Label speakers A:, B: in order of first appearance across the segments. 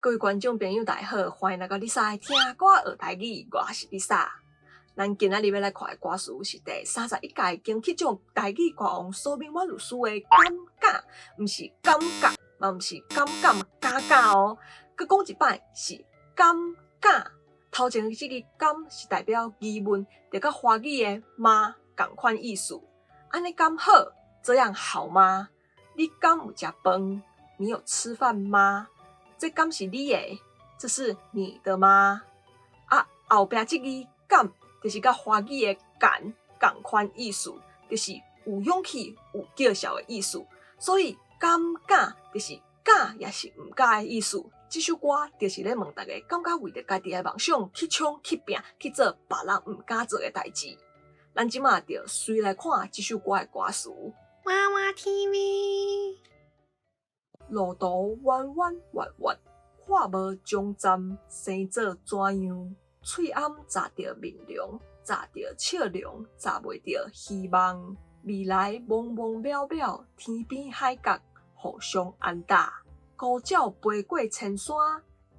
A: 各位观众朋友，大家好，欢迎来到你莎听歌学台语，我是你莎。咱今仔日要来看的歌词是第31届金曲奖台语歌王苏明我律师的感觉，毋是感觉，嘛毋是感觉哦。佮讲一摆是感觉。头前即个感是代表疑问，就甲华语的吗同款意思。安尼敢好？这样好吗？你敢有食饭？你有吃饭吗？这敢是你的？这是你的吗？啊，后壁这个敢就是甲华语的敢同款意思，就是有勇气、有叫嚣的意思。所以敢敢就是敢也是毋敢的意思。这首歌就是咧问大家，敢敢为着家己的梦想去冲、去拼、去做别人毋敢做的代志？咱即马就随来看这首歌的歌词。
B: 娃娃 TV。
A: 路途弯弯弯弯，看无终站，生做怎样？喙暗扎着面容，扎着笑容，扎袂着希望。未来茫茫渺渺，天边海角互相安踏。孤鸟飞过千山，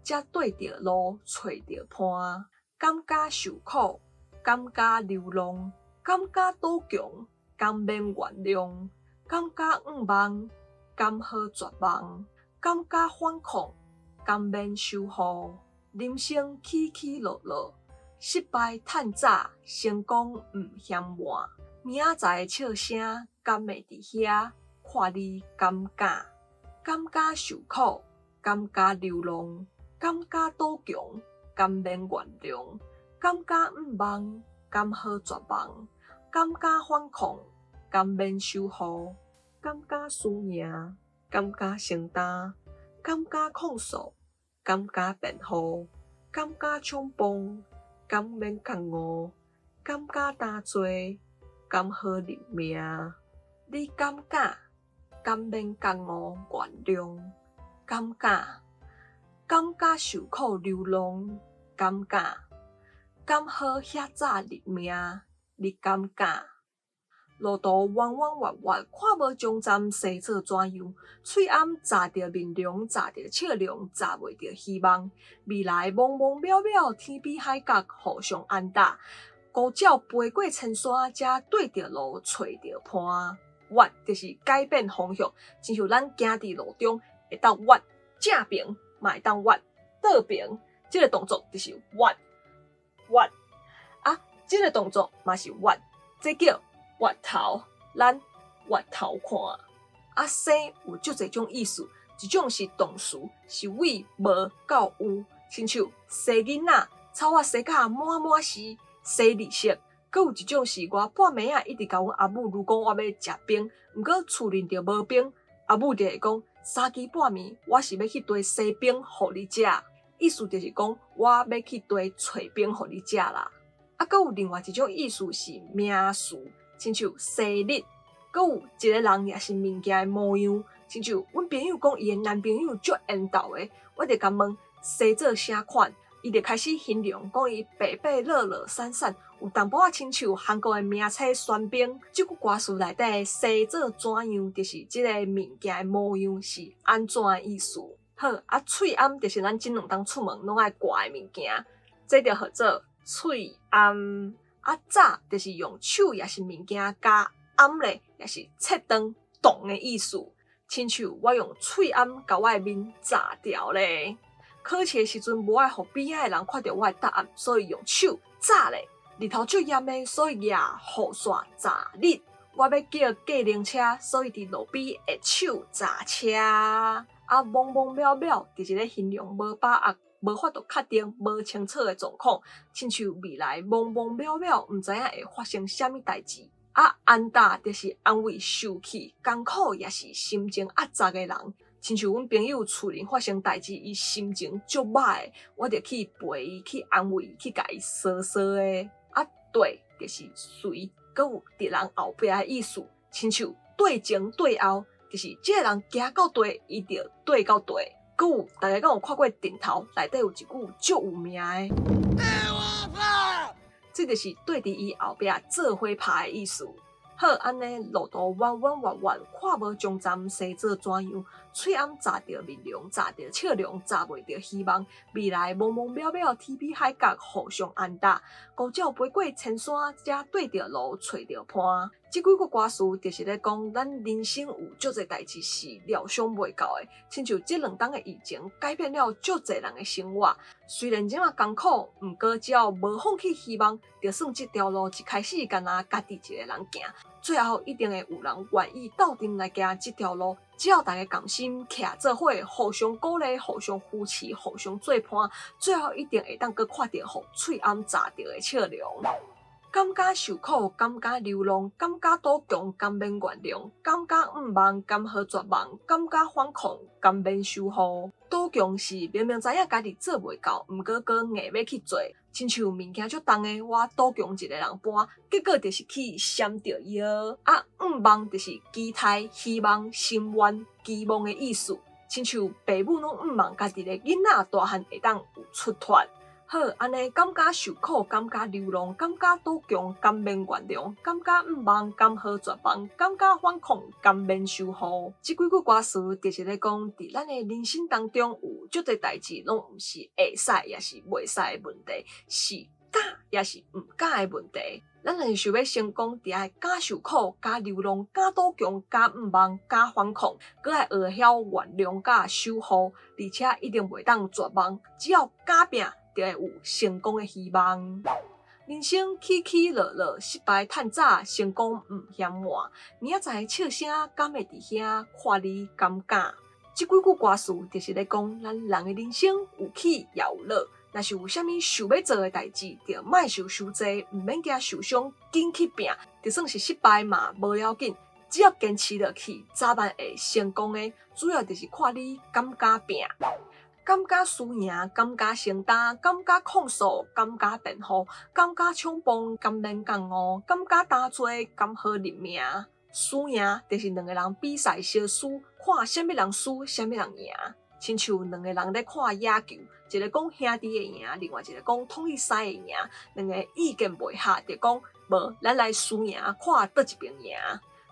A: 才对着路，找着伴。感觉受苦，感觉流浪，感觉倒强，甘免原谅。感觉毋望，甘好绝望，感觉反抗，甘免守护。人生起起落落，失败趁早，成功毋嫌晚。明仔载的笑声，甘会伫遐看你感觉？感觉受苦，感觉流浪，感觉倒强，甘免原谅。感觉毋望，甘好绝望，感觉反抗，甘免守护。感觉输赢，感觉承担，感觉控诉，感觉辩护，感觉冲崩，甘免觉悟，感觉担做，甘好认命。你感觉，甘免觉悟原谅，感觉受苦流浪，感觉，甘好遐早认命。你感觉？路途弯弯弯弯，看无终站，生做怎样？喙暗扎着面容，扎着笑容，扎袂着希望。未来茫茫渺渺，天边海角互相安踏。孤鸟飞过千山，才对着路，找着伴。弯就是改变方向，亲像咱行伫路中会当弯正平，嘛会当弯倒平。这个动作就是弯啊，这个动作嘛是弯，这叫弯头，咱弯头看。啊，生有足侪种意思，一种是动词，是为无到有，亲像生囡仔，草我生甲满满是生利息。佮有一种是我半暝啊一直甲阮阿母如讲我要食冰，毋过厝里着无冰，阿母就会讲3更半暝我是要去堆生冰互你食，意思就是讲我要去堆找冰互你食啦。啊，佮有另外一种意思是名词。亲像生日，佮有一个人也是物件的模样，亲像阮朋友讲伊的男朋友足缘投的，我就甲问生做啥款，伊就开始形容讲伊白白乐乐闪闪，有淡薄仔亲像韩国的名册玄彬。这句歌词内底生做怎样，就是即个物件的模样是安怎的意思。好，啊，喙暗就是咱即2当出门拢爱挂的物件，这就叫做喙暗。啊，早就是用手也是物件加暗咧，也是切断动的意思。亲像我用喙暗甲我的面炸掉咧。考试的时阵无爱互边仔的人看到我的答案，所以用手炸咧。日头足炎的，所以举雨伞炸日。我要叫计程车，所以伫路边会手炸车。啊，茫茫渺渺就是咧形容无把握。无法度确定、无清楚的状况，亲像未来茫茫渺渺，毋知影会发生啥物代志。啊，安踏就是安慰受气、艰苦，也是心情压榨的人。亲像阮朋友厝里发生代志，伊心情足歹的，我就去陪伊、去安慰伊、去甲伊说说的。啊，对，就是随，佮有伫人后壁的意思，亲像对前对后，就是这个人行到对，伊就对到对。佮有大家敢有看过顶头内底有一句足有名的“对我拍”，这就是对伫伊后壁做伙拍的意思。好，安尼路途弯弯弯弯，看无终站，西做怎样？喙暗炸着面容，炸着笑容，炸袂着希望。未来茫茫渺渺，天边海角，互相安踏。孤鸟飞过千山，才对着路，找着伴。即几句歌词就是咧讲，咱人生有足侪代志是料想袂到的，亲像即2冬的疫情，改变了足侪人的生活。虽然即马艰苦，毋过只要无放弃希望，就算即条路一开始敢若家己一个人行，最后一定会有人愿意斗阵来行即条路。只要大家共心，徛做伙，互相鼓励，互相扶持，互相做伴，最后一定会当搁看到互喙暗炸着的笑容。甘觉受苦，甘觉流浪，甘觉倒强，甘免原谅，甘觉毋茫，甘好绝望，甘觉反抗，甘免守护。倒强是明明知影家己做袂到，毋过搁硬要去做，亲像物件足重的，我倒强一个人搬，结果就是去闪着腰。毋茫就是期待、希望、心愿、期望的意思，亲像父母拢毋茫家己的囡仔大汉会当有出脱。好，安尼甘觉受苦，甘觉流浪，甘觉倒强，甘免原谅，甘觉毋茫，甘好绝望，甘觉反抗，甘免守护。即几句歌词就是咧讲，伫咱的人生当中有足侪代志，拢毋是会使也是袂使的问题，是敢也是毋敢的问题。咱若是想要成功，就爱敢受苦，敢流浪，敢倒强，敢毋茫，敢反抗，搁爱学晓原谅甲守护，而且一定袂当绝望。只要敢拼，就会有成功的希望。人生起起落落，失败趁早，成功毋嫌晚。明仔载笑声，敢会伫遐看你敢敢？即几句歌词就是咧讲，咱人的人生有起也有落。若是有啥物想要做的代志，就莫想伤济，毋免惊受伤，紧去拼。就算是失败嘛，无要紧，只要坚持落去，早晚会成功的。主要就是看你敢敢拼。敢觉输赢，敢觉承担，敢觉控诉，敢觉辩护，敢觉冲锋，敢免降误，敢觉担罪，敢好认命。输赢就是2个人比赛相输，看啥物人输，啥物人赢。亲像2个人咧看野球，一个讲兄弟会赢，另外一个讲统一师会赢，2个意见袂合，就讲无，咱来输赢，看倒一边赢。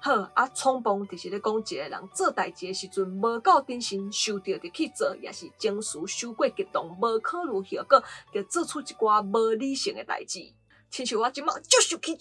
A: 好，冲锋就是咧讲一个人做代志的时阵，无够真心，想到就去做，也是情绪太过激动，无考虑后果，就做出一寡无理性的代志。亲像我即马足生气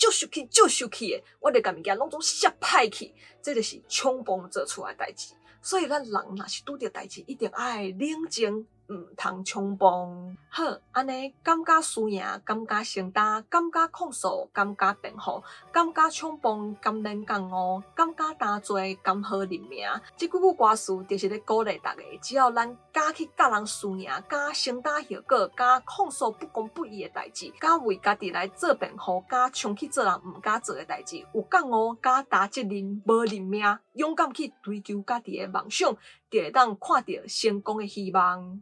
A: 的，我著甲物件拢总摔歹去，这就是冲锋做出来的代志。所以咱人若是拄着代志，一定爱冷静，毋通冲锋。好，安尼敢觉输赢，敢觉承担，敢觉控诉，敢觉辩护，敢觉冲锋，甘免降误，敢觉担罪，敢好认命。即几句歌词就是咧鼓励大家，只要咱敢去甲人输赢，敢承担后果，敢控诉不公不义的代志，敢为家己来做辩护，敢冲去做人毋敢做的代志，有降误，敢担责任，无认命，勇敢去追求家己的梦想，就会当看到成功的希望。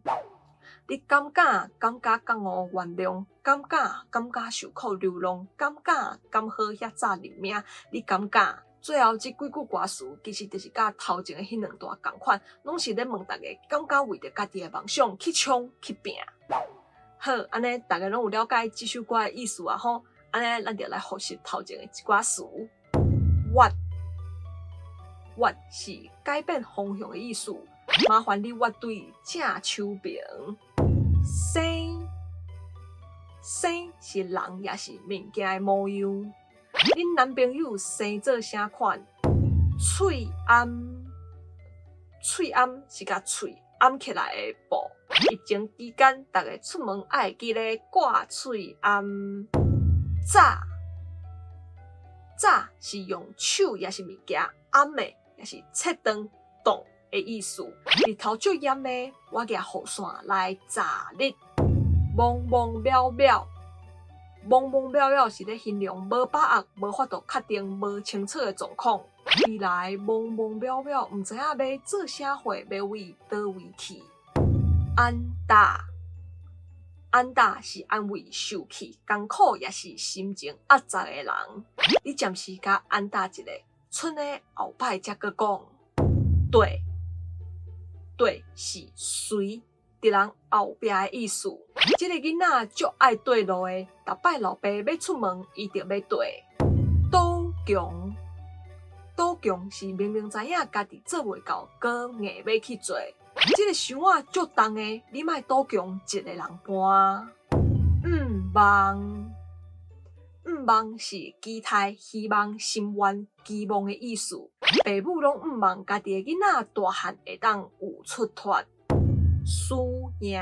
A: 你敢觉降误原谅，敢觉受苦流浪，敢好遐早认命，你敢觉？最后即几句歌词其实就是甲头前的迄2段同款，拢是咧问大家敢觉为着家己的梦想去冲去拼。好，安尼大家拢有了解即首歌的意思啊吼，安尼咱就来复习头前的一寡词。挖是改变方向的意思，麻烦你挖对正手边。生是人也是物件的模样。恁男朋友生做啥款？喙暗是甲喙暗起来的布。疫情期间，大家出门爱记咧挂喙暗。早是用手也是物件，暗的也是切断冻的意思。日头足炎的，我举雨伞来炸日。茫茫渺渺是咧形容无把握、无法度确定、无清楚的状况。未来茫茫渺渺，毋知影要做啥货，要为倒位去。安踏是安慰受气、艰苦也是心情压榨的人。你暂时甲安踏一下，剩的后摆才搁讲。对是随伫人后壁的意思。即个囡仔足爱对路的，逐摆老爸要出门，伊就要对。倒强杜强是明明知影家己做袂到，搁硬要去做，这个想法足重的，你莫杜强一个人搬。望是期待、希望、心愿、期望的意思。爸母拢望家己的囡仔大汉会当有出头。输赢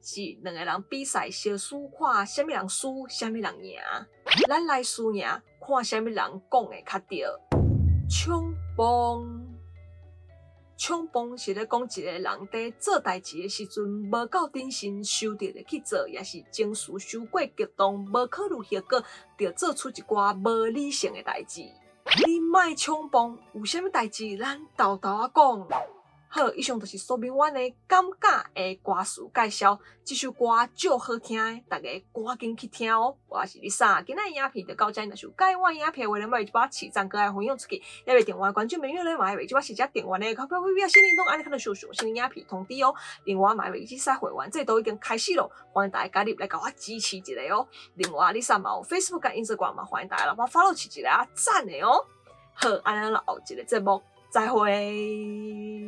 A: 是两个人比赛相输，看啥物人输，啥物人赢。咱来输赢，看啥物人讲的较对。抢帮是咧讲一个人伫做代志的时阵，无够谨慎，收着咧去做，也是情绪伤过激动，无考虑后果，就做出一寡无理性的代志。你莫抢帮，有啥物代志咱豆豆仔讲。好，以上就是苏明远的感觉的歌词介绍。这首歌足好听的，大家赶紧去听哦！我是Lisa，今日影片就到这，若是有介我影片的话，咱要一把市长哥来分享出去，也未订阅关注朋友咧，嘛要一把是只订阅的，靠票新灵动，安尼可能收上新影片通知哦。另外，嘛要去使会员，这都已经开始咯，欢迎大家加入来甲我支持一下哦。另外，Lisa嘛有 Facebook 甲 Instagram 嘛，欢迎大家来帮 follow 一下赞的哦。好，安尼咱后一个节目再会。